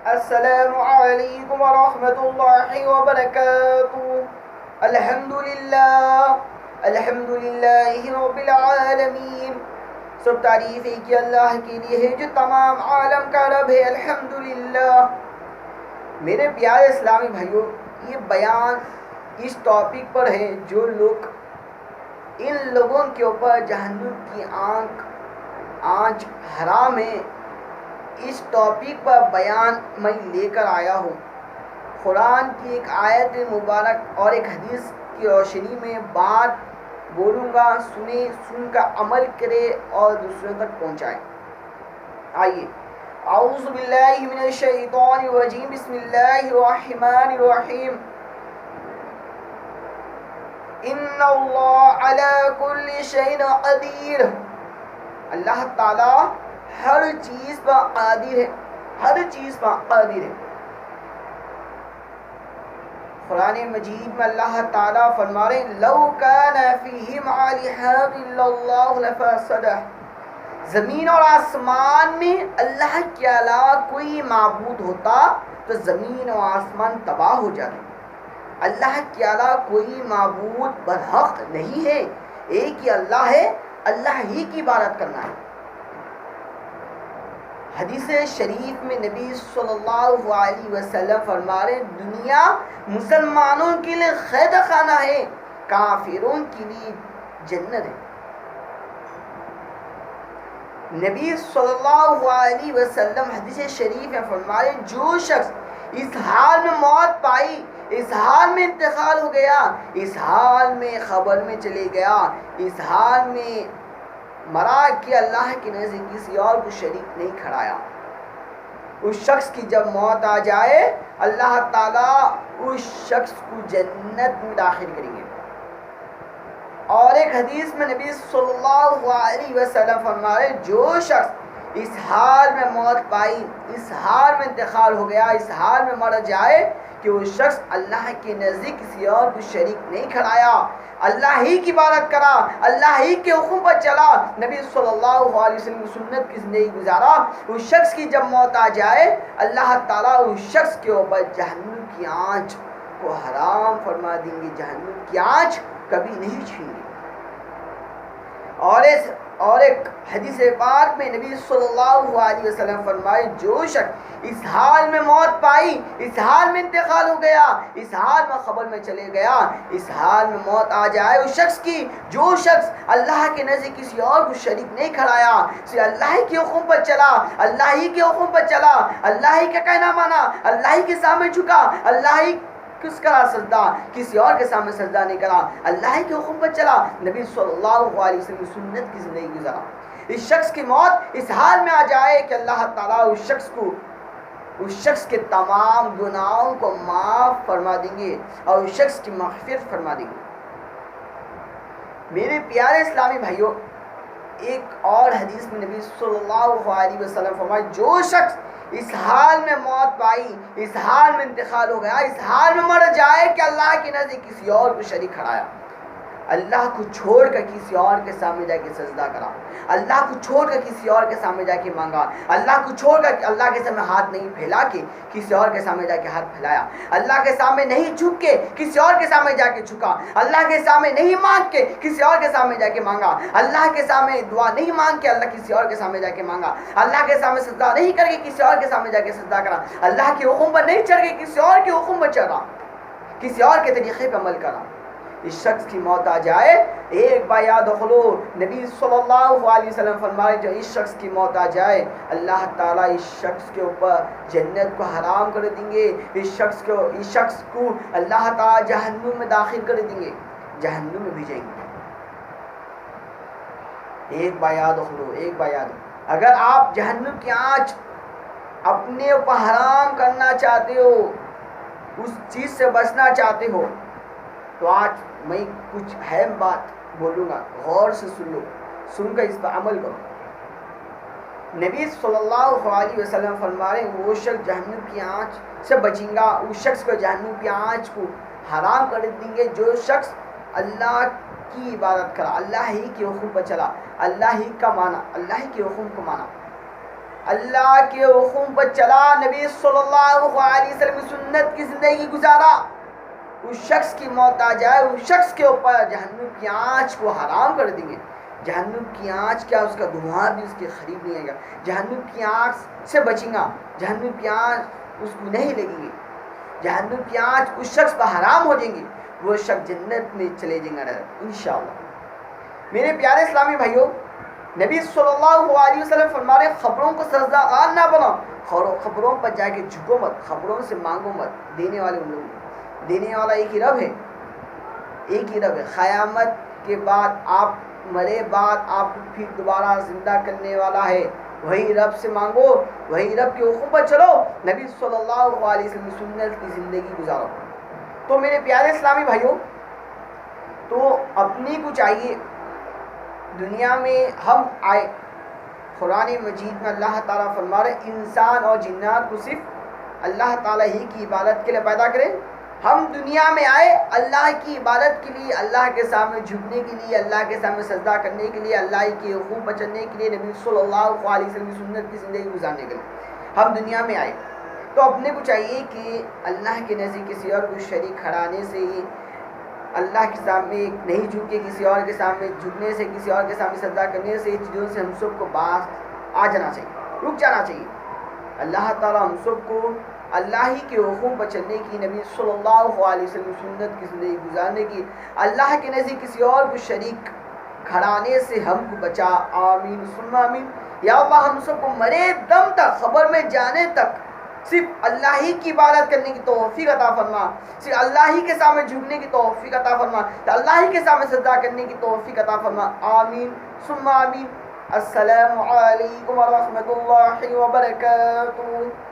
السلام علیکم ورحمۃ اللہ وبرکاتہ۔ الحمد للہ رب العالمین۔ سب تعریف ہے کہ اللہ کے لیے ہے جو تمام عالم کا رب ہے۔ الحمدللہ۔ میرے پیارے اسلامی بھائیوں، یہ بیان اس ٹاپک پر ہے جو لوگ ان لوگوں کے اوپر جہنم کی آنچ حرام ہے، اس ٹاپک پر بیان میں لے کر آیا ہوں۔ قرآن کی ایک آیت مبارک اور ایک حدیث کی روشنی میں بات بولوں گا، سن کر عمل کرے اور دوسروں تک پہنچائے۔ آئیے، اعوذ باللہ من الشیطان الرجیم، بسم اللہ الرحمن الرحیم۔ ان اللہ علی کل شیء قدیر۔ اللہ تعالی ہر چیز پر قادر ہے، ہر چیز پر قادر ہے۔ قرآن مجید میں اللہ تعالیٰ فرما رہے ہیں لو کان فیہما آلہۃ الا اللہ لفسدتا۔ زمین اور آسمان میں اللہ کے علاوہ کوئی معبود ہوتا تو زمین اور آسمان تباہ ہو جاتے۔ اللہ کے علاوہ کوئی معبود برحق نہیں ہے، ایک ہی اللہ ہے، اللہ ہی کی عبادت کرنا ہے۔ حدیث شریف میں نبی صلی اللہ علیہ وسلم فرما رہے دنیا مسلمانوں کے لیے قید خانہ ہے، کافروں کے لیے جنت ہے۔ نبی صلی اللہ علیہ وسلم حدیث شریف میں فرما رہے جو شخص اس حال میں موت پائی، اس حال میں انتقال ہو گیا، اس حال میں قبر میں چلے گیا، اس حال میں مرا کہ اللہ کے نزدیک کسی اور کو شریک نہیں کھڑایا، اس شخص کی جب موت آ جائے اللہ تعالیٰ اس شخص کو جنت میں داخل کریں گے۔ اور ایک حدیث میں نبی صلی اللہ علیہ وسلم فرما رہے جو شخص اس حال میں موت پائی، اس حال میں انتقال ہو گیا، اس حال میں مر جائے کہ وہ شخص اللہ کے نزدیک کسی اور کو شریک نہیں کھڑایا، اللہ ہی کی عبادت کرا، اللہ ہی کے حکم پر چلا، نبی صلی اللہ علیہ وسلم کی سنت کی زندگی گزارا، اس شخص کی جب موت آ جائے اللہ تعالیٰ اس شخص کے اوپر جہنم کی آنچ کو حرام فرما دیں گے، جہنم کی آنچ کبھی نہیں چھینیں گے۔ اور ایک حدیث پاک میں نبی صلی اللہ علیہ وسلم فرمائے جو شخص اس حال میں موت پائی، اس حال میں انتقال ہو گیا، اس حال میں قبر میں چلے گیا، اس حال میں موت آ جائے اس شخص کی جو شخص اللہ کے نزدیک کسی اور کو شریک نہیں کھڑایا، صرف اللہ ہی کے حکم پر چلا، اللہ ہی کے حکم پر چلا، اللہ ہی کا کہنا مانا، اللہ ہی کے سامنے جھکا، اللہ ہی کس کرا سجدہ، کسی اور کے سامنے سجدہ نہیں کرا، اللہ کے حکم پر چلا، نبی صلی اللہ علیہ وسلم کی سنت کی زندگی گزارا۔ اس شخص کی موت اس حال میں آ جائے کہ اللہ تعالیٰ اس شخص کے تمام گناہوں کو معاف فرما دیں گے اور اس شخص کی مغفرت فرما دیں گے۔ میرے پیارے اسلامی بھائیوں، ایک اور حدیث میں نبی صلی اللہ علیہ وسلم فرمائے جو شخص اس حال میں موت پائی، اس حال میں انتقال ہو گیا، اس حال میں مر جائے کہ اللہ کے نزدیک کسی اور کو شریک کھڑایا، اللہ کو چھوڑ کر کسی اور کے سامنے جا کے سجدہ کرا، اللہ کو چھوڑ کر کسی اور کے سامنے جا کے مانگا، اللہ کو چھوڑ کر اللہ کے سامنے ہاتھ نہیں پھیلا کے کسی اور کے سامنے جا کے ہاتھ پھیلایا، اللہ کے سامنے نہیں جھک کے کسی اور کے سامنے جا کے جھکا، اللہ کے سامنے نہیں مانگ کے کسی اور کے سامنے جا کے مانگا، اللہ کے سامنے دعا نہیں مانگ کے اللہ کسی اور کے سامنے جا کے مانگا، اللہ کے سامنے سجدہ نہیں کر کے کسی اور کے سامنے جا کے سجدہ کرا، اللہ کے حکم پر نہیں چڑھ کے کسی اور کے حکم پر چڑھا، کسی اور کے طریقے پر عمل کرا، اس شخص کی موت آ جائے ایک بار یاد رکھو، نبی صلی اللہ علیہ وسلم فرمائے جو اس شخص کی موت آ جائے اللہ تعالیٰ اس شخص کے اوپر جنت کو حرام کر دیں گے، اس شخص کو اللہ تعالیٰ جہنم میں داخل کر دیں گے، جہنم میں بھیجیں گے۔ ایک بار یاد رکھو، ایک بار یاد رکھو، اگر آپ جہنم کی آنچ اپنے اوپر حرام کرنا چاہتے ہو، اس چیز سے بچنا چاہتے ہو تو آج میں کچھ اہم بات بولوں گا، غور سے سن لو، سن کر اس پر عمل کرو۔ نبی صلی اللہ علیہ وسلم فرما رہے ہیں وہ شخص جہنم کی آنچ سے بچیں گا، اس شخص کو جہنم کی آنچ کو حرام کر دیں گے جو شخص اللہ کی عبادت کرا، اللہ ہی کے حکم پر چلا، اللہ ہی کا مانا، اللہ ہی کے حکم کو مانا، اللہ کے حکم پر چلا، نبی صلی اللہ علیہ وسلم کی سنت کی زندگی گزارا، اس شخص کی موت آ جائے، اس شخص کے اوپر جہنم کی آنچ کو حرام کر دیں گے۔ جہنم کی آنچ کیا، اس کا دھواں بھی اس کے قریب نہیں آئے گا، جہنم کی آنچ سے بچیں گا، جہنم کی آنچ اس کو نہیں لگیں گے، جہنم کی آنچ اس شخص پر حرام ہو جائیں گے، وہ شخص جنت میں چلے جائیں گے انشاءاللہ۔ میرے پیارے اسلامی بھائیوں، نبی صلی اللہ علیہ وسلم فرما رہے خبروں کو سجدہ خان نہ بناؤ، خبروں پر جا کے جھکو مت، خبروں سے مانگو مت، دینے والے ان لوگ، دینے والا ایک ہی رب ہے، ایک ہی رب ہے۔ قیامت کے بعد آپ مرے بعد آپ کو پھر دوبارہ زندہ کرنے والا ہے، وہی رب سے مانگو، وہی رب کے حکم پر چلو، نبی صلی اللہ علیہ وسلم کی سنت کی زندگی گزارو۔ تو میرے پیارے اسلامی بھائیوں، تو اپنی کو چاہیے دنیا میں ہم آئے، قرآن مجید میں اللہ تعالیٰ فرما رہے انسان اور جنات کو صرف اللہ تعالیٰ ہی کی عبادت کے لیے پیدا کریں۔ ہم دنیا میں آئے اللہ کی عبادت کے لیے، اللہ کے سامنے جھکنے کے لیے، اللہ کے سامنے سجدہ کرنے کے لیے، اللہ کے حقوق پر چلنے کے لیے، نبی صلی اللہ علیہ وسلم کی سنت کی زندگی گزارنے کے لیے ہم دنیا میں آئے۔ تو اپنے کو چاہیے کہ اللہ کے نزدیک کسی اور کو شریک کھڑانے سے، اللہ کے سامنے نہیں جھکے، کسی اور کے سامنے جھکنے سے، کسی اور کے سامنے سجدہ کرنے سے، چیزوں سے ہم سب کو باز آ جانا چاہیے، رک جانا چاہیے۔ اللہ تعالیٰ ہم سب کو اللہ ہی کے حکم پر چلنے کی، نبی صلی اللہ علیہ وسلم سنت کی زندگی گزارنے کی، اللہ کے نزدیک کسی اور کو شریک کھڑانے سے ہم کو بچا، آمین ثم آمین۔ یا اللہ ہم سب کو مرے دم تک، خبر میں جانے تک صرف اللہ ہی کی عبادت کرنے کی توفیق عطا فرما، صرف اللہ ہی کے سامنے جھکنے کی توفیق عطا فرما، اللہ ہی کے سامنے سجدہ کرنے کی توفیق عطا فرما، آمین ثم آمین۔ السلام علیکم ورحمۃ اللہ وبرکاتہ۔